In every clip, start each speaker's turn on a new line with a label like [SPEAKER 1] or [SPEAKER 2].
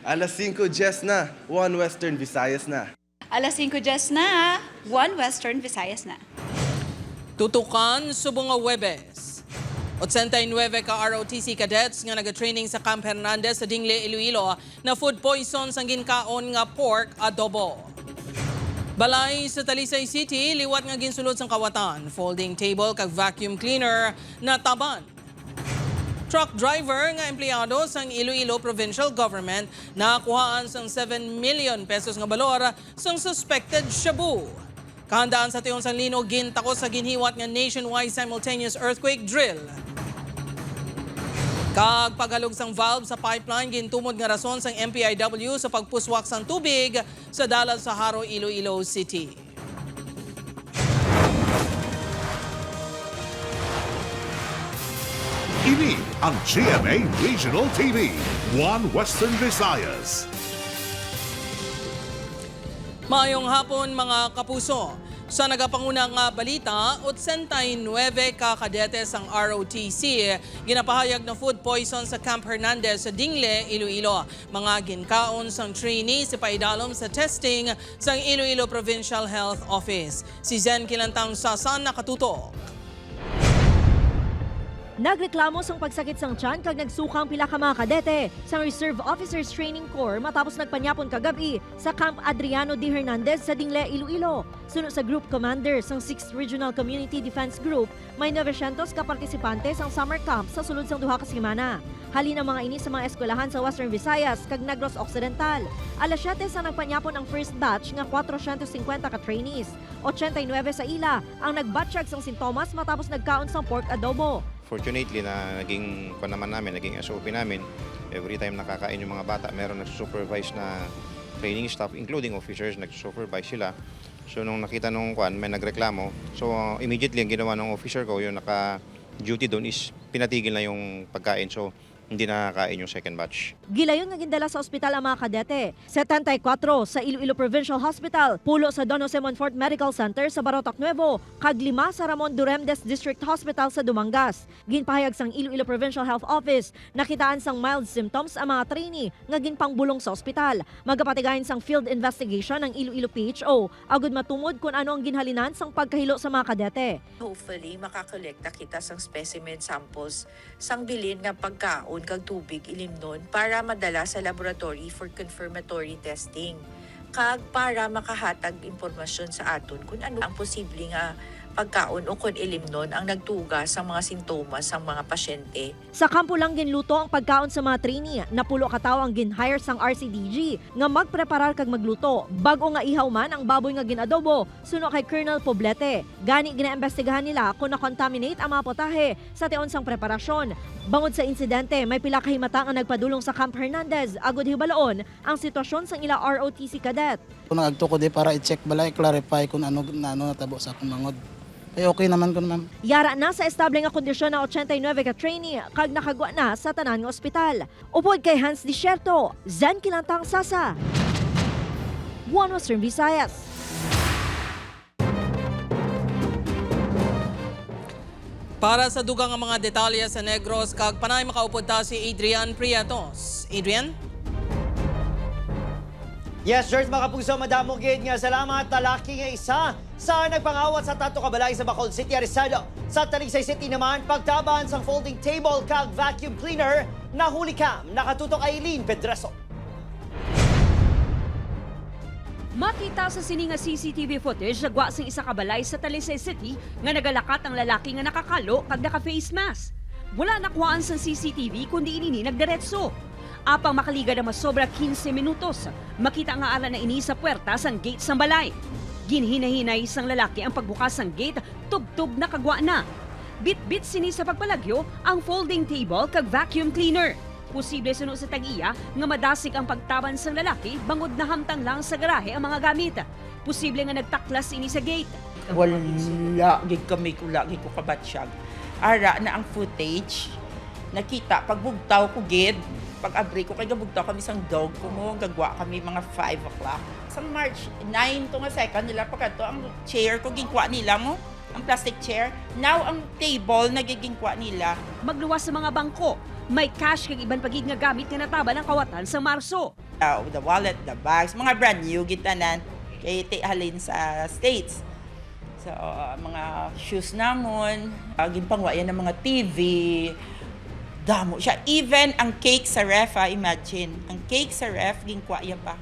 [SPEAKER 1] Alas 5:10 na, 1 Western Visayas na.
[SPEAKER 2] Alas 5:10 na, 1 Western Visayas na.
[SPEAKER 3] Tutukan subong nga Webes. 89 ka ROTC cadets nga nag-training sa Camp Hernandez sa Dingle, Iloilo na food poison sang ginkaon nga pork adobo. Balay sa Talisay City, liwat nga ginsulod sang kawatan, folding table kag vacuum cleaner na taban. Truck driver nga empleyado sang Iloilo Provincial Government nakakuhaan sang 7 million pesos nga balor sang suspected shabu. Kahandaan sa tiyon sang lino gintako sa ginhiwat nga nationwide simultaneous earthquake drill. Kag paghalog sang valve sa pipeline gintumod nga rason sang MPIW sa pagpuswak sang tubig sa dalan sa Haro, Iloilo City.
[SPEAKER 4] Ini ang GMA Regional TV, 1 Western Visayas.
[SPEAKER 3] Maayong hapon mga kapuso. Sa nagapangunang balita, 89 ka kadetes ang ROTC ginapahayag na food poison sa Camp Hernandez sa Dingle, Iloilo. Mga ginkaon sang trainee si paidalom sa testing sa Iloilo Provincial Health Office. Si Zen Kilantang Sasan nakatutok.
[SPEAKER 5] Nagreklamo sang pagsakit sang tiyan kag nagsukang pila ka mga kadete sa Reserve Officers Training Corps matapos nagpanyapon kagabi sa Camp Adriano D. Hernandez sa Dingle, Iloilo. Sunod sa Group Commander sang 6th Regional Community Defense Group, may 900 ka partisipante sang summer camp sa sulod sang duha ka semana. Halin ang mga ini sa mga eskwelahan sa Western Visayas kag Negros Occidental. Alas 7 sa nagpanyapon ang first batch nga 450 ka trainees. 89 sa ila ang nagbatsyag sang sintomas matapos nagkaon sang pork adobo.
[SPEAKER 6] Fortunately na naging naging SOP namin, every time nakakain yung mga bata, meron nagsusupervise na training staff, including officers, nagsusupervise sila. So nung nakita nung may nagreklamo, so immediately ang ginawa ng officer ko, yung naka-duty doon is pinatigil na yung pagkain. So hindi nakakain yung second batch.
[SPEAKER 5] Gilayon nga gindala sa ospital ang mga kadete. 74 sa Iloilo Provincial Hospital, pulo sa Don Jose Monfort Medical Center sa Barotac Nuevo, kag 5 sa Ramon Duremdes District Hospital sa Dumangas. Ginpahayag sang Iloilo Provincial Health Office, nakitaan sang mild symptoms ang mga trainee nga ginpangbulong sa ospital. Magapatigahin sang field investigation ng Iloilo PHO, agud matumod kung ano ang ginhalinan sang pagkahilo sa mga kadete.
[SPEAKER 7] Hopefully, makakolekta kita sang specimen samples sang bilin nga pagkaon kag tubig ilimnon para madala sa laboratory for confirmatory testing. Kag para makahatag impormasyon sa aton kung ano ang posible nga pagkaon o kung ilimnon ang nagtuga sa mga sintomas sa mga pasyente.
[SPEAKER 5] Sa kampo lang ginluto ang pagkaon sa mga trainee. Napulo ka tawo ang ginhire sang RCDG nga magpreparar kag magluto. Bago nga ihaw man ang baboy nga ginadobo, suno kay Colonel Poblete. Gani ginaimbestigahan nila kung na-contaminate ang mga potahe sa tion sang preparasyon. Bangod sa insidente, may pila ka himata nga nagpadulong sa Camp Hernandez. Agud hibalaon ang sitwasyon sang ila ROTC cadet.
[SPEAKER 8] Kung nagtuko di para i-check balay, clarify kung ano natabo sa akong mangod. Ay okay naman ko ma'am.
[SPEAKER 5] Yara na sa estable nga kondisyon na 89 ka trainee kag nakagwa na sa tanan nga ospital. Upod kay Hans Desierto, Zen Kilantang Sasa, 1 Western Visayas.
[SPEAKER 3] Para sa dugang nga mga detalye sa Negros, kag panay makaupod ta si Adrian Priatos. Adrian?
[SPEAKER 9] Yes, George, mga puso, madamo gid nga salamat talaki nga isa sa nagpangawat sa tato kabalay sa Bacolod City, Arizado. Sa Talisay City naman, pagtaban sang folding table kag vacuum cleaner, nahuli kam, nakatutok Aileen Pedraso.
[SPEAKER 10] Makita sa sining nga CCTV footage nagwa sing isa ka balay sa Talisay City nga nagalakat ang lalaki nga nakakalo kag naka-face mask. Wala nakuhaan sa CCTV kundi ini nagdiretso. Apang makaliga na masobra 15 minutos, makita nga ala na ini sa puwerta sang gate sang balay. Ginhinahinay sang lalaki ang pagbukas sang gate, tub-tub na kagwa na. Bit-bit sini sa pagpalagyo ang folding table kag vacuum cleaner. Posible suno sa tag-iya nga madasig ang pagtaban sang lalaki bangod na hamtang lang sa garahe ang mga gamit. Posible nga nagtaklas ini sa gate.
[SPEAKER 11] Wala gid kami kulagi ko kabatsyag. Ara na ang footage. Nakita pagbugtaw ko gid. Pag-abri ko kay gabugtaw kami sang dog ko mo gagwa kami mga 5 o'clock. Sang March 9 to nga second nila pagkato ang chair ko gingkwa nila mo. Ang plastic chair. Now ang table nagiging kwa nila.
[SPEAKER 10] Magluwas sa mga bangko. May cash kag iban pagid nga gamit nga nataba ng kawatan sa Marso.
[SPEAKER 11] The wallet, the bags, mga brand new gitanan kay halin sa States. So, mga shoes namon, ginpangwayan ng mga TV, damo siya. Even ang cake sa ref, imagine. Ang cake sa ref, ginkwaya pa.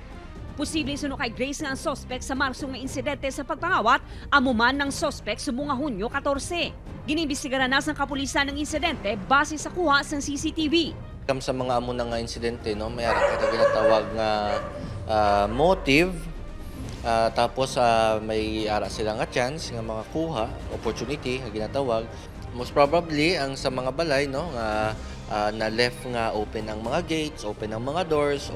[SPEAKER 10] Posibleng suno kay Grace nga ang suspect sa Marso nga insidente sa pagpangawat, amuman ng suspect sumunga Hunyo 14. Ginimbestigaran na sa kapulisan ng insidente base sa kuha sa CCTV.
[SPEAKER 12] Sa mga amo nga insidente, no, may ara kita ginatawag nga motive. Tapos may ara sila nga chance nga makakuha, opportunity nga ginatawag. Most probably ang sa mga balay, no, nga na left nga open ang mga gates, open ang mga doors.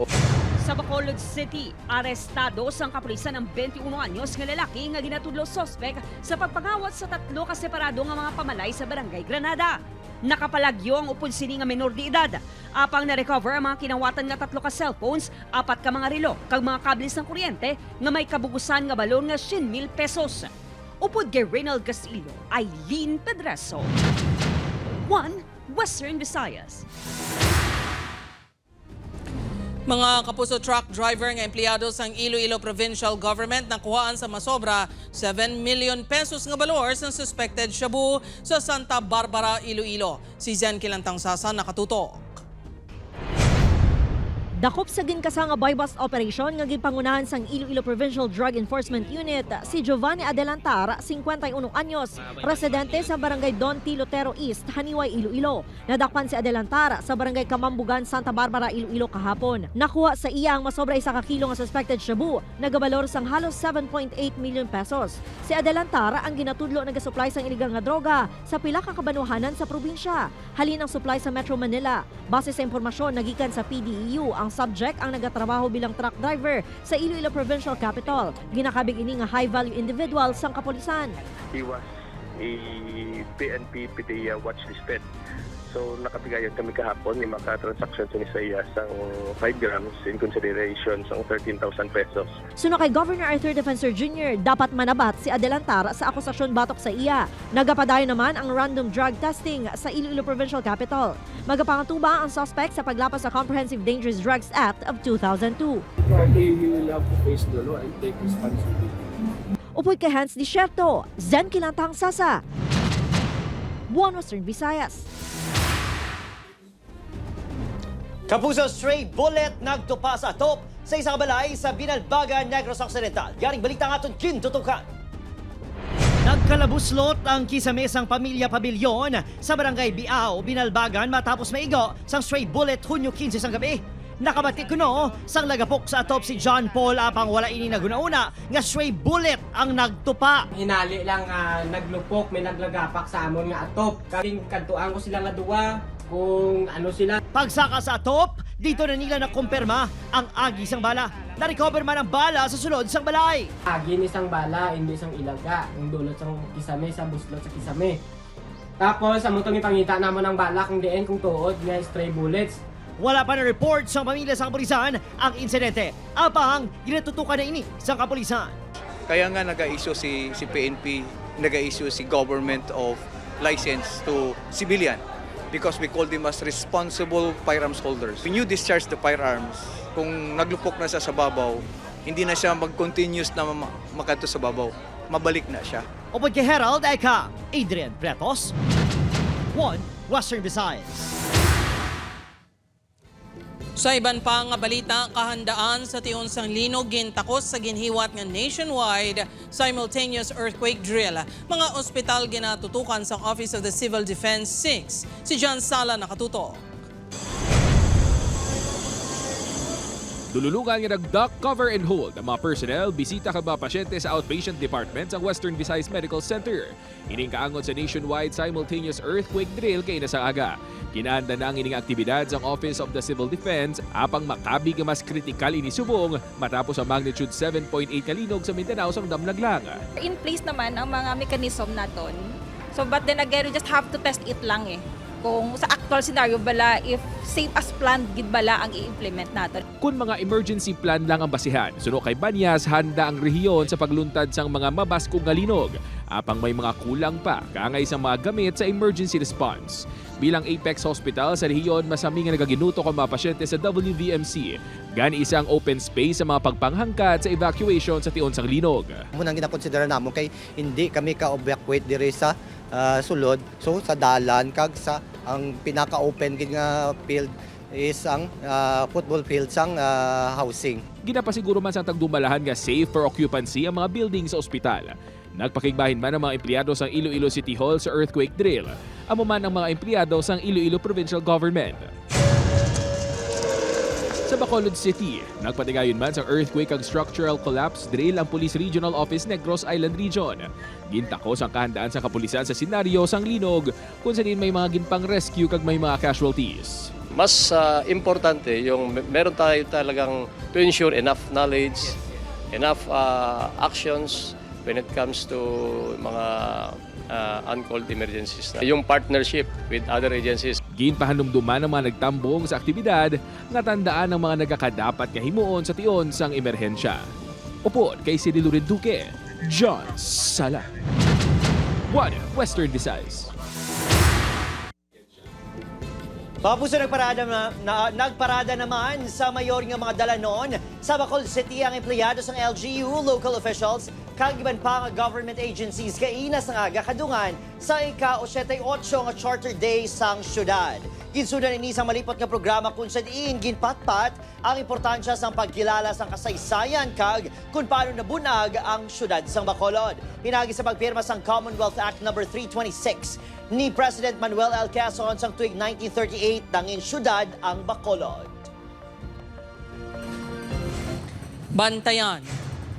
[SPEAKER 10] Sa Bacolod City, arestado sang kapulisan ng 21 anyos nga lalaki nga ginatudlo suspect sa pagpangawat sa 3 kaseparado nga mga pamalay sa Barangay Granada. Nakapalagyo ang upod sini nga menor de edad. Apang na-recover ang mga kinawatan nga 3 ka cellphones, 4 ka mga relo, kag mga kables ng kuryente nga may kabugusan nga balon nga 100,000 pesos. Upod kay Reynald Castillo, Eileen Pedraso. 1 Western Visayas.
[SPEAKER 3] Mga kapuso truck driver nga empleyado sang Iloilo Provincial Government nakuhaan sa masobra 7 million pesos nga balor sa suspected shabu sa Santa Barbara, Iloilo. Si Zen Kilantang Sasa nakatutok.
[SPEAKER 5] Dakop sa ginkasa nga buy-bust operation nga ginpangunahan sang Iloilo Provincial Drug Enforcement Unit si Giovanni Adelantar, 51 anyos, residente sa Barangay Don T. Lotero East, Haniway, Iloilo. Nadakpan si Adelantar sa Barangay Kamambugan, Santa Barbara, Iloilo kahapon. Nakuha sa iya ang masobra 1 kilo nga suspected shabu, nagabalor sang halos 7.8 million pesos. Si Adelantar ang ginatudlo nagasupply sang iligal nga droga sa pila ka kabanuhanan sa probinsya. Halin ang supply sa Metro Manila. Base sa impormasyon nagikan sa PDEU, ang subject ang nagatrabaho bilang truck driver sa Iloilo Provincial Capital. Ginakabig ini nga high-value individual sang kapulisan.
[SPEAKER 13] He was a PNP PTEA watchlisted. So nakabigayan kami kahapon ni maka-transaction ni sa iya sang 5 grams in consideration sang 13,000 pesos.
[SPEAKER 5] Suno kay Governor Arthur Defensor Jr., dapat manabat si Adelantar sa akusasyon batok sa iya. Nagapadayon naman ang random drug testing sa Iloilo Provincial Capital. Magapangatuba ang suspect sa paglapas sa Comprehensive Dangerous Drugs Act of 2002.
[SPEAKER 14] He will have to face the law and take responsibility.
[SPEAKER 5] Upoy kay Hans Disherto, Zen Kilantang Sasa, 1 Western Visayas.
[SPEAKER 9] Kapuso, stray bullet nagtupa sa top sa isang balay sa Binalbagan, Negros Occidental. Garing balita nga itong kintutukan. Nagkalabuslot ang kisamesang pamilya Pabilyon sa Barangay Biao, Binalbagan matapos maigo sang stray bullet Hunyo 15 sang gabi. Nakabati kuno sang lagapok sa atop si John Paul apang wala ini nagunauna nga stray bullet ang nagtupa.
[SPEAKER 14] Hinali lang naglupok, may naglagapak sa amon nga atop. Kaling kantuan ko sila nga duwa kung ano sila.
[SPEAKER 9] Pagsaka sa atop, dito na nila nakumpirma ang agi sang bala. Na-recover man ang bala sa sulod sang balay.
[SPEAKER 14] Agi ni sang bala, hindi sang ilaga. Yung dulot sang kisame, sa buslot sa kisame. Tapos, amutong ipangita naman ang bala kung diin kung tuod nga stray bullets.
[SPEAKER 9] Wala pa na report sa pamilya sa kapulisan ang insidente. Apang ginatutukan na ini sa kapulisan.
[SPEAKER 15] Kaya nga nag-issue si PNP, nag-issue si government of license to civilian because we call them as responsible firearms holders. When you discharge the firearms, kung naglupok na siya sa babaw, hindi na siya mag-continuous na makato sa babaw. Mabalik na siya.
[SPEAKER 9] Upod kay Herald Eka, Adrian Pretos, 1 Western Visayas.
[SPEAKER 3] Sa iban pa nga balita, kahandaan sa tiyon sang linog gintakos sa ginhiwat nga nationwide simultaneous earthquake drill. Mga ospital ginatutukan sa Office of the Civil Defense 6. Si John Sala nakatutok.
[SPEAKER 16] Dululugan nga nag-duck, cover and hold ang mga personnel bisita ka ba pasyente sa outpatient department sa Western Visayas Medical Center. Ining kaangon sa nationwide simultaneous earthquake drill kay nasa aga. Kinaanda na ang ining aktibidad sa Office of the Civil Defense apang makabi nga mas kritikal ini subong matapos ang magnitude 7.8 kalinog sa Mindanao sang damnaglang.
[SPEAKER 17] In place naman ang mga mechanism naton. So but then again, we just have to test it lang kung sa actual scenario bala if safe as planned gid bala ang i-implement natin.
[SPEAKER 16] Kung mga emergency plan lang ang basihan, suno kay Banyas handa ang rehiyon sa pagluntad sang mga mabaskong nga linog. Apang may mga kulang pa kaangay sa mga gamit sa emergency response. Bilang Apex Hospital sa rehiyon, masami nga nagaginuto ang mga pasyente sa WVMC. Gani isang open space sa mga pagpanghangkat sa evacuation sa tion sang linog.
[SPEAKER 18] Munang ginakonsidera namo kay hindi kami ka-evacuate diri sa sulod. So sa dalan kag sa ang pinaka-open gid nga field is ang football field sang housing.
[SPEAKER 16] Ginapasiguro man sa tagdumalahan nga safe for occupancy ang mga building sa ospital. Nagpakigbahin man ang mga empleyado sa Iloilo City Hall sa earthquake drill. Amo man ang mga empleyado sa Iloilo Provincial Government. Sa Bacolod City, nagpatigayon man sa earthquake ag structural collapse drill ang Police Regional Office Negros Island Region. Gintakos ang kahandaan sa kapulisan sa senaryo sang linog kung saan may mga ginpang rescue kag may mga casualties.
[SPEAKER 19] Mas importante yung meron tayo talagang to ensure enough knowledge, enough actions when it comes to mga uncalled emergencies. Yung partnership with other agencies.
[SPEAKER 16] Ginpahanumduman ang mga nagtambong sa aktibidad nga tandaan ang mga nagakadapat nga himuon sa tion sang emerhensya. Upod kay Cyril Duque, John Sala. One Western Visayas.
[SPEAKER 9] Mga puso, nagparada naman sa mayor nga mga dalanon sa Bacolod City ang empleyado ng LGU, local officials, kag iban pa nga government agencies kainas nga aga kadungan sa ika-88 nga Charter Day sang syudad. Ginsudan ini sa malipot nga programa kung saan ginpatpat ang importansya sang pagkilala sang kasaysayan kag kung paano nabunag ang syudad sang Bacolod. Hinagi sa pagpirma sang Commonwealth Act No. 326 ni President Manuel L. Quezon sang tuig 1938 dangin syudad ang Bacolod.
[SPEAKER 3] Bantayan.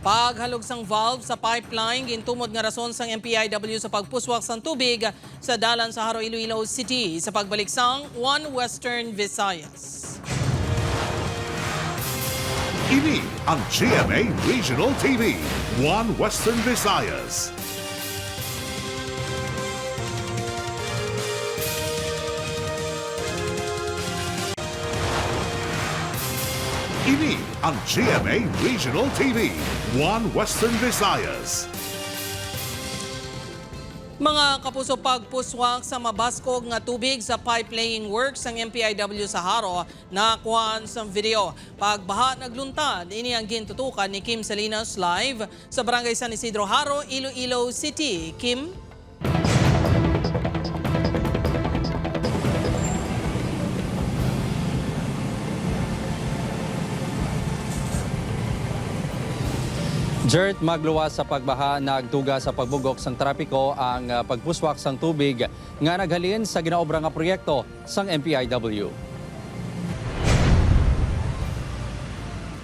[SPEAKER 3] Paghalog sang valve sa pipeline gintumod nga rason sang MPIW sa pagpuswak sang tubig sa dalan sa Haro, Iloilo City sa pagbalik sang One Western Visayas.
[SPEAKER 4] Ini ang GMA Regional TV, One Western Visayas. Ini ang GMA Regional TV, One Western Visayas.
[SPEAKER 3] Mga kapuso, pagpuswak sa mabaskog nga tubig sa pipe-laying works ng MPIW sa Haro nakuhaan sa video. Pagbaha nagluntad, ini ang gintutukan ni Kim Salinas live sa Barangay San Isidro, Haro, Iloilo City. Kim?
[SPEAKER 20] Jert, magluwas sa pagbaha, nagtuga sa pagbugok sang trapiko ang pagpuswak sang tubig nga naghalin sa ginaobra nga proyekto sang MPIW.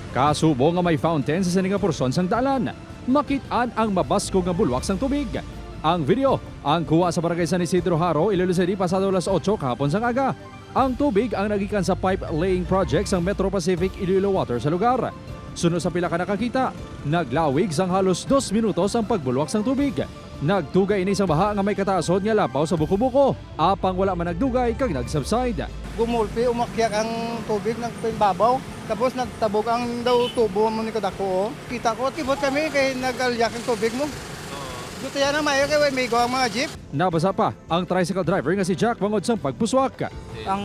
[SPEAKER 21] Kasubo nga may fountain sa sininga porson sang dalan. Makit-an ang mabaskog nga bulwak sang tubig. Ang video, ang kuha sa Barangay San Isidro, Haro, Iloilo City, pasado alas 8 kahapon sang aga. Ang tubig ang nagikan sa pipe laying project sang Metro Pacific Iloilo Water sa lugar. Sunod sa pila ka nakakita, naglawig sang halos 2 minutos ang pagbulwak sang tubig. Nagtugay ini sa baha nga may kataasod nga lapaw sa buko-buko. Apang wala man nagdugay kag nagsubside.
[SPEAKER 8] Gumulpi, umakyak ang tubig ng babaw. Tapos nagtabog ang daw tubo mo ni kadako. Kita ko, kibot kami kay nagalyak ang tubig mo. Gusto yan na mayo kay may gawa mga jeep.
[SPEAKER 21] Nabasa pa ang tricycle driver nga si Jack bangod sang pagpuswak.
[SPEAKER 22] Ang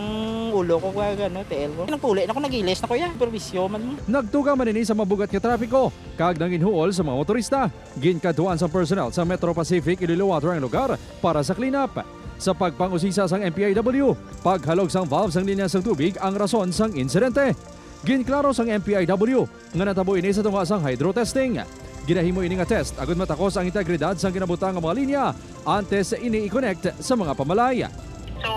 [SPEAKER 22] ulo ko kaya gano'n, TL ko. Nagpuli na ako, nagilis na ko yan. Perwisyo man mo.
[SPEAKER 21] Nagtuga man ini sa mabugat nga trapiko, kag nanginhuol sa mga motorista. Ginkaduan sa personnel sa Metro Pacific Iloilo Water ang lugar para sa cleanup. Sa pagpangusisa sang MPIW, paghalog sang valve sang linya sang tubig ang rason sang insidente. Ginklaro sang MPIW nga natabo ini sa tunga sang hydro testing. Ginahimo ini nga test agud matakos ang integridad sang ginabutang nga mga linya antes ini i-connect sa mga pamalaya.
[SPEAKER 23] So,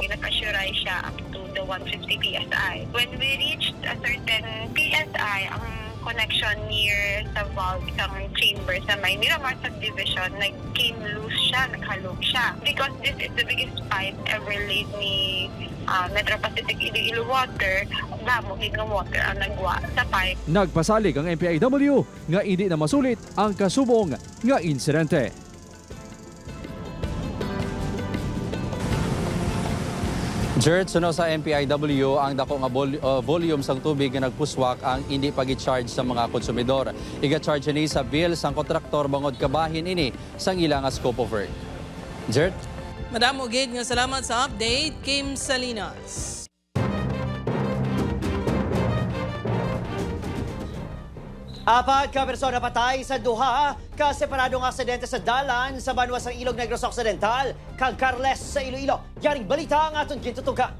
[SPEAKER 23] nag-assure siya up to the 150 PSI. When we reached a certain PSI, ang connection near sa valve isang chamber sa may Miramar subdivision, nag-came loose siya, naghalog siya. Because this is the biggest pipe ever laid ni Metro Pacific Iloilo Water, damogig ng water ang nagwa sa pipe.
[SPEAKER 21] Nagpasalig ang MPIW nga hindi na masulit ang kasubong nga insidente.
[SPEAKER 20] Jert, suno sa MPIW ang dako nga volume sang tubig nga nagpuswak ang hindi pag-charge sa mga konsumidor. Iga-charge ni sa bill sang kontraktor bangod kabahin ini sang ilang nga scope of work. Jert?
[SPEAKER 3] Madam Ugid, nga salamat sa update. Kim Salinas.
[SPEAKER 9] Apat ka persona patay sa duha ka separadong aksidente sa dalan sa banwa sang Ilog Negros Occidental kag Carles sa Iloilo. Yaring balita ang aton gintutukan.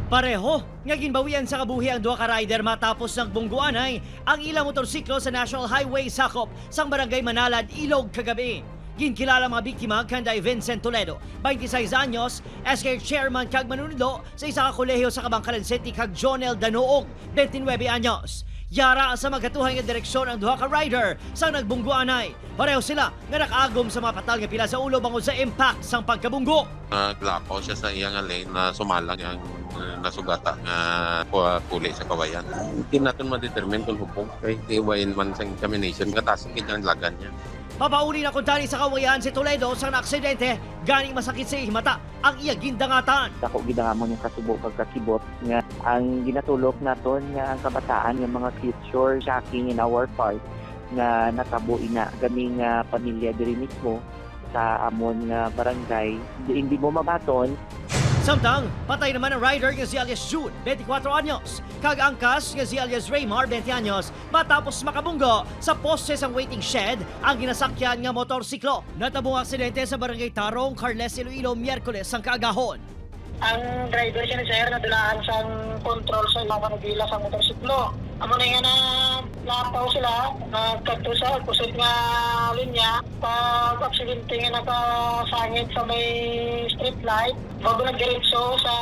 [SPEAKER 9] Pareho nga ginbawian sa kabuhi ang duha ka rider matapos ng bungguanay ang ilang motorsiklo sa National Highway sakop sang Barangay Manalad, Ilog kagabi. Ginkilala mga biktima kanday Vincent Toledo, 26 anyos, SK chairman kag manunudo sa isa ka kolehiyo sa Kabangkalan City kag Jonel Danoog, 29 anyos. Yara sa magkatuhay nga direksyon ang duha ka rider sa nagbungguanay. Pareho sila nga nakaagom sa mga patal nga pila sa ulo bangod sa impact sang pagkabunggo.
[SPEAKER 1] Naglakaw siya sa iyang lane na sumalang yung nasugata nga puli sa kawayan. Hindi natin ma-determine kung hubong kay iwain man sa examination katasang kanyang lagan niya.
[SPEAKER 9] Mapauli na kuntani sa kawayan si Toledo sa naaksidente, ganing masakit sa mata ang iya gindangatan.
[SPEAKER 2] Ako gidangamon yung kasubo pagkakibot nga ang ginatulok naton nga ang kabataan ng mga future shocking in our part nga natabo ina gaming pamilya diri mismo sa amon nga barangay. Hindi mo mabaton.
[SPEAKER 9] Samtang, patay naman ang rider nga si alias June, 24 anyos. Kag angkas nga si alias Raymar, 20 anyos, matapos makabunggo sa poste sang waiting shed ang ginasakyan nga motorsiklo. Natabong aksidente sa Barangay Tarong, Carles, Iloilo, Miyerkules ang kaagahon.
[SPEAKER 6] Ang driver siya ni sir nadulaan sang control sa mga kanagila sa motorsiklo. Amo na nga na lapaw sila, nagkanto sa kusot nga linya, pag aksidente nga nakasangit sa may street light, bago nagdiretso sa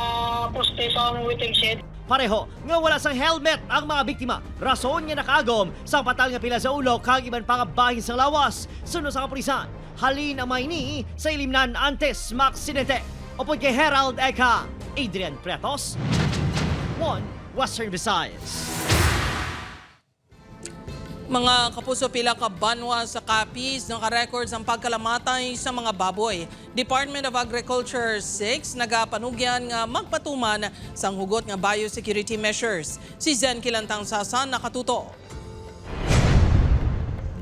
[SPEAKER 6] poste sa waiting shed.
[SPEAKER 9] Pareho nga wala sang helmet ang mga biktima. Rason nga nakaagom sa patal nga pila sa ulo kag iban pa nga bahin sa lawas. Sunod sa kapulisan, halin ang maini sa ilimnan antes maaksidente. Upod kay Herald Eka, Adrian Pretos, One Western Visayas.
[SPEAKER 3] Mga kapuso, pila ka banwa sa Capiz naka-records ang pagkalamatay sa mga baboy. Department of Agriculture 6 nagapanugyan nga magpatuman sang hugot nga biosecurity measures. Si Zen Kilantang Sasan nakatuto.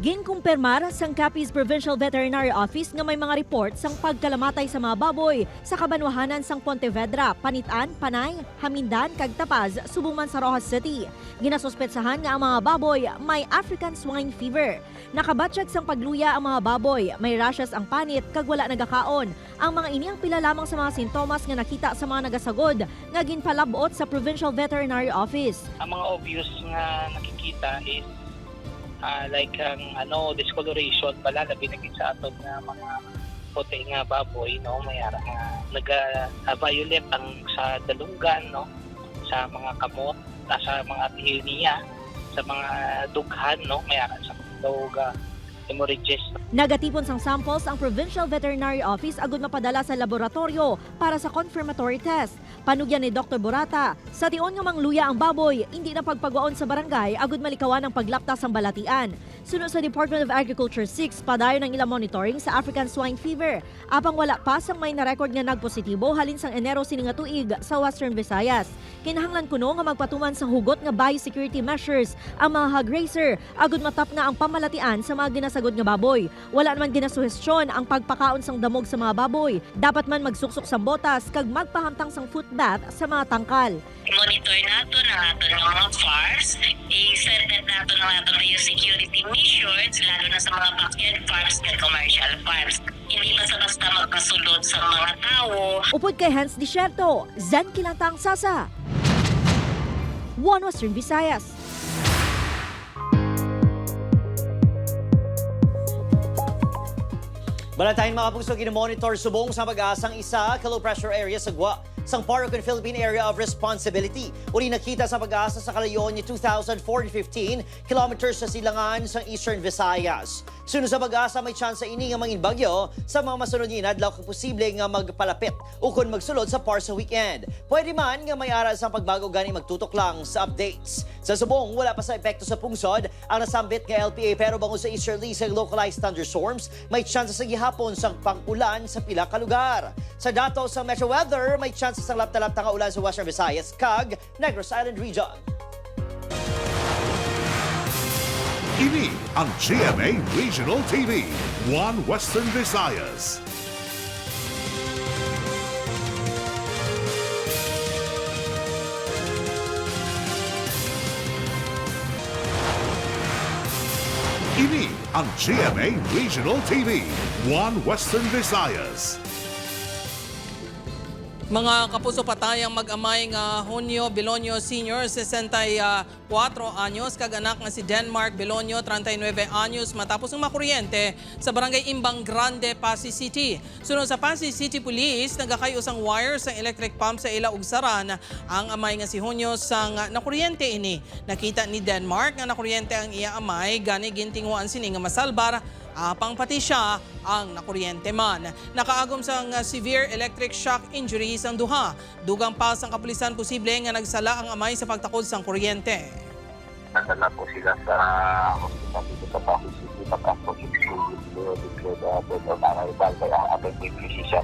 [SPEAKER 5] Ginkumpirmar sang Capiz Provincial Veterinary Office nga may mga report sang pagkalamatay sa mga baboy sa kabanwahanan sang Pontevedra, Panitan, Panay, Hamindan, kag Tapaz, subong man sa Rojas City. Ginasuspetsahan nga ang mga baboy may African swine fever. Nakabatsyag sang pagluya ang mga baboy, may rashes ang panit kag wala nagakaon. Ang mga ini ang pila lamang sa mga sintomas nga nakita sa mga nagasagod nga ginpalabot sa Provincial Veterinary Office.
[SPEAKER 6] Ang mga obvious nga nakikita is like ang discoloration pala labi na sa aton nga mga puti nga baboy, no, may ara nga naga-violet ang sa dalunggan, no, sa mga kamot, sa mga tihil niya, sa mga dughan, no, may ara sa dog hemorrhages.
[SPEAKER 5] Nagatipon sang samples ang Provincial Veterinary Office agud mapadala sa laboratorio para sa confirmatory test. Panugyan ni Dr. Borata, sa tion nga mangluya ang baboy, hindi na pagpagwaon sa barangay agud malikawan ang paglaptas sa balatian. Sunod sa Department of Agriculture 6, padayon ang ilang monitoring sa African swine fever. Apang wala pa sang may na-record nga nagpositibo halin sang Enero sini nga tuig sa Western Visayas. Kinahanglan kuno nga magpatuman sa hugot nga biosecurity measures ang mga hog raiser agud matap nga ang pamalatian sa mga ginasagod nga baboy. Wala naman ginasuhestyon ang pagpakaon sang damog sa mga baboy. Dapat man magsuksok sang botas kag magpahamtang sang foot bath sa mga tangkal.
[SPEAKER 24] I-monitor nato ang aton mga farms, i-set nato ang aton biosecurity measures, lalo na sa mga backyard farms at commercial farms. Hindi basta-basta magpasulod sa mga tao.
[SPEAKER 5] Upod kay Hans Desierto, Zen Kilantang Sasa, One Western Visayas.
[SPEAKER 9] Balantayin mga puso, ginomonitor subong sa pag-asang isa ka low pressure area sa Gwa sang Paragon Philippine Area of Responsibility. Uli nakita sa pag-asa sa kalayon ni 2,415 kilometers sa silangan sa Eastern Visayas. Sunod sa pag-asa, may chance sa ini nga mangin bagyo sa mga masunod ni adlaw kung posible nga magpalapit o kung magsulod sa par sa weekend. Pwede man nga may aral sa pagbago gani magtutok lang sa updates. Sa subong, wala pa sa epekto sa pungsod ang nasambit nga LPA pero bangon sa easterly sa localized thunderstorms, may chance sa gihapon sa pang-ulan sa pila ka lugar. Sa dato sa Metro Weather, may chance sa lapta-lapta nga ulan sa Western Visayas, kag Negros Island Region.
[SPEAKER 4] Ini ang GMA Regional TV, One Western Visayas. Ini ang GMA Regional TV, One Western Visayas.
[SPEAKER 3] Mga kapuso patayang mag-amay nga Junio Belonio Sr., 64 anyos, kag-anak nga si Denmark Belonio, 39 anyos, matapos ng makuryente sa barangay Imbang Grande, Pasig City. Sunod sa Pasig City Police, nagakayos ang wire sa electric pump sa ila ug saran ang amay nga si Junio sang nakuryente ini. Nakita ni Denmark nga nakuryente ang iya amay, gani gintinguan sini nga masalbar apang pati siya ang nakuryente man. Nakaagom sa severe electric shock injuries ang duha. Dugang pa sa kapulisan posible nga nagsala ang amay sa pagtakod sang kuryente.
[SPEAKER 7] Nadala po sila sa hospital dito sa Pasig City pagkatapos dito para ibalik ang affected physician.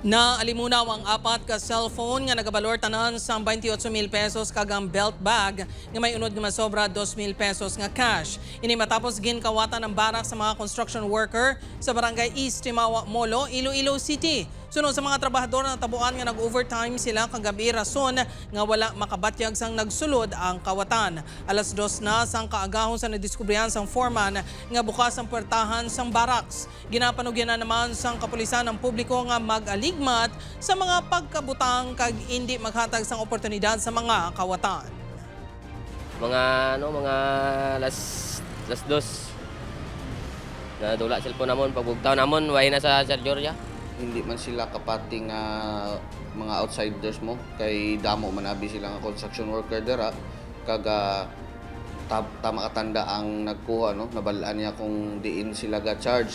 [SPEAKER 3] Naalimunaw ang 4 ka cellphone nga nagabalor tanan sa 28,000 pesos kagang belt bag nga may unod nga masobra 2,000 pesos nga cash. Ini matapos ginkawatan ng barak sa mga construction worker sa barangay East Timawa Molo, Iloilo City. Sunod sa mga trabahador na tabuan nga nag-overtime sila kagabi rason nga wala makabatyag sang nagsulod ang kawatan. Alas 2 na sang kaagahon sa nadiskubrihan sang foreman nga bukas ang puwertahan sang barracks. Ginapanugyan na naman sang kapulisan ng publiko nga mag-aligmat sa mga pagkabutang kag hindi maghatag sang oportunidad sa mga kawatan.
[SPEAKER 10] Mga las 2 na dula cellphone namon pagbugtaw namon way na sa Georgia.
[SPEAKER 11] Hindi man sila kapating mga outsiders mo kay damo manabi sila nga construction worker dira kag tama katanda ang nagkuha no nabalaan niya kung diin sila ga charge.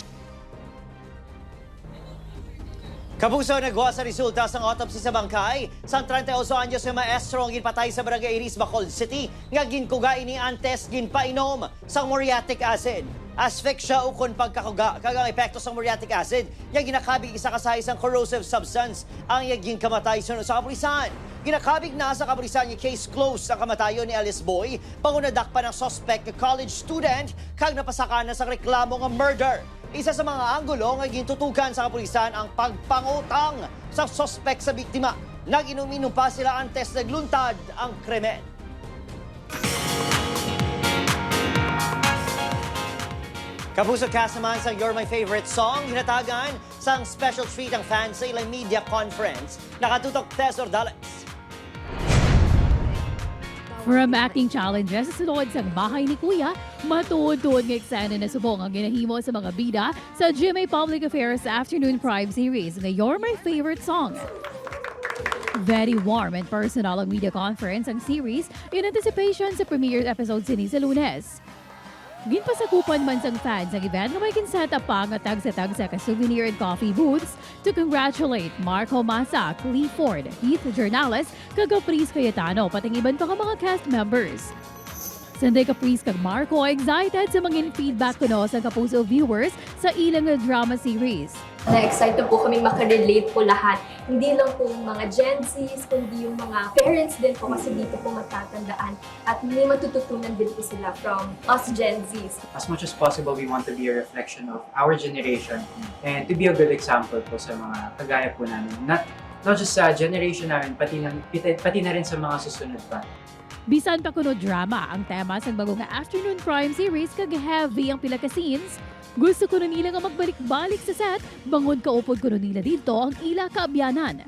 [SPEAKER 9] Kapuso, nagwa sa resulta sa autopsy sa bangkay sang 38 anyos nga maestro ang ginpatay sa barangay Iris, Bacolod City nga ginkuga ini antes ginpainom sang muriatic acid. Asphyxia ukon pagkakuga kag ang epekto sa muriatic acid nga ginakabig isa kasahi sang corrosive substance ang yaging kamatay sunod sa kapulisan. Ginakabig na sa kapulisan yung case closed ang kamatayon ni Alice Boy pangunadak pa ng suspect na college student kag napasaka na sa reklamo nga murder. Isa sa mga anggulo nga gintutukan sa kapulisan ang pagpangutang sa suspect sa biktima. Nag-inom-inom pa sila antes nagluntad ang krimen. Kapuso kasamaan sa You're My Favorite Song, hinatagan sang special treat ang fans sa ilang media conference. Nakatutok Tess Ordales.
[SPEAKER 12] From acting challenges sa sunod sa bahay ni Kuya, matuod-tuod ng eksena na subong ang ginahimo sa mga bida sa GMA Public Affairs Afternoon Prime Series na You're My Favorite Song. Very warm and personal ang media conference ang series in anticipation sa premiere episode sini sa Lunes. Ginpasakupan man sang fans ang event na may kinset up pa nga tag-sa-tag sa souvenir and coffee booths to congratulate Marco Massa, Clifford, Heath Jornales, kag Caprice Cayetano, pating iban pa ka mga cast members. Sunday Caprice kag Marco excited sa mga feedback kuno sa Kapuso viewers sa ilang drama series.
[SPEAKER 25] Na-excited po kaming makarelate po lahat. Hindi lang po yung mga Gen Zs, kundi yung mga parents din po kasi dito po matatandaan. At may matututunan din po sila from us Gen Zs.
[SPEAKER 26] As much as possible, we want to be a reflection of our generation and to be a good example po sa mga kagaya po namin. Not just sa generation namin, pati na rin sa mga susunod pa.
[SPEAKER 12] Bisan pa kuno drama ang tema sa bagong afternoon crime series kag heavy ang pila ka scenes. Gusto ko na nila nga magbalik-balik sa set, bangod kaupod ko na nila dito ang ila kaabyanan.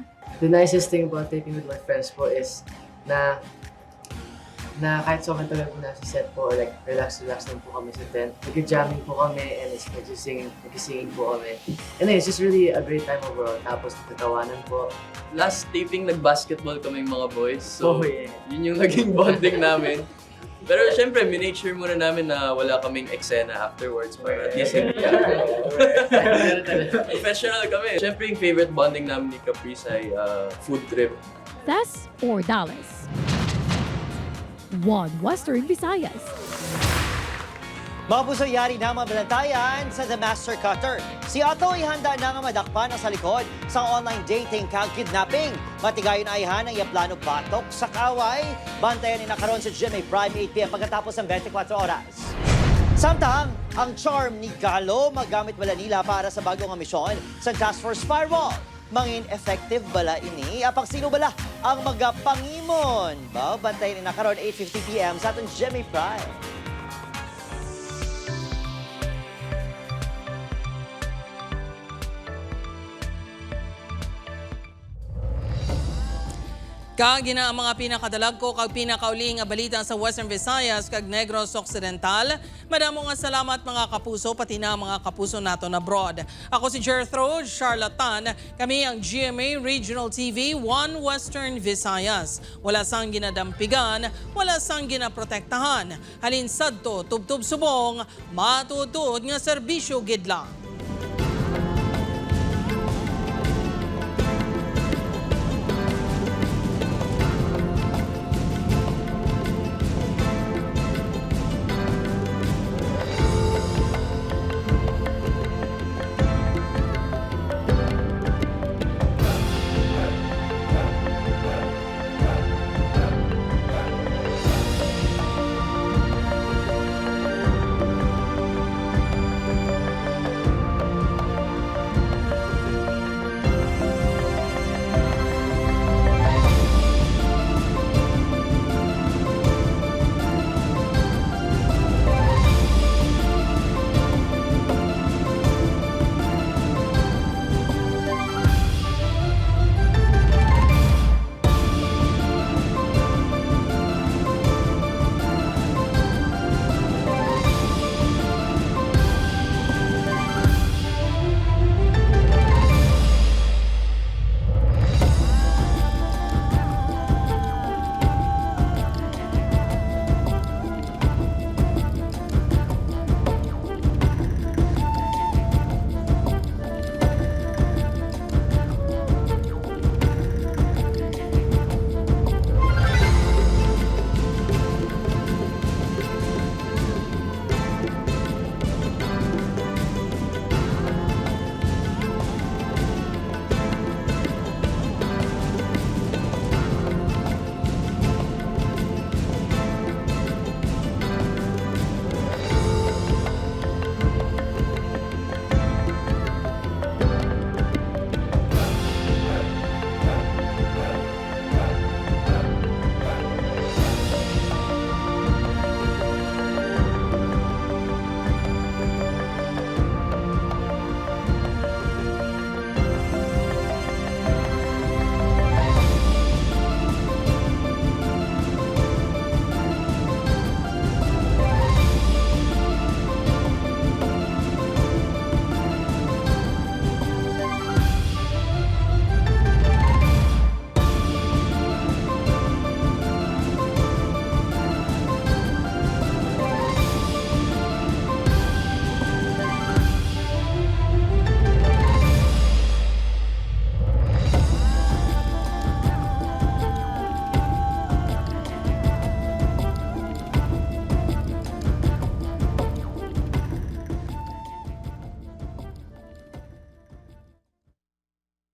[SPEAKER 27] The nicest thing about taping with my friends po is na kahit sobrang tagal po nasa set po, like relax lang po kami sa tent. Nag-jamming po kami and nag-singing po kami. And it's just really a great time overall. Tapos tatawanan po.
[SPEAKER 28] Last taping, nag-basketball kaming mga boys. So, yun yung naging bonding namin. Pero syempre, minake muna namin na wala kaming eksena afterwards para at least hindi professional kami. Syempre, yung favorite bonding namin ni Caprice ay food trip.
[SPEAKER 12] Tess Ordales. One Western Visayas.
[SPEAKER 9] Mga puso, yari na mabalantayan sa The Master Cutter. Si Otto ay handa na nga madakpan ang sa likod sa online dating kag kidnapping. Matigayon ay hanang plano batok sa kaway. Bantayan ni nakaroon sa GMA Prime 8 p.m. pagkatapos ng 24 oras. Samtang, ang charm ni Galo magamit bala nila para sa bagong misyon sa Task Force Firewall. Mangin effective bala ini? Apang sino bala ang magapangimon? Bantayan ni nakaroon 8:50 p.m. sa atong GMA Prime.
[SPEAKER 3] Kagina ang mga pinakadalagko kag pinakauli nga balita sa Western Visayas kag Negros Occidental. Madamo nga salamat mga kapuso pati na mga kapuso nato na abroad. Ako si Gertrude Charlatan. Kami ang GMA Regional TV 1 Western Visayas. Wala sang ginadampigan, wala sang ginaprotektahan. Halin sadto tubtub subong, matutod nga serbisyo gid lang.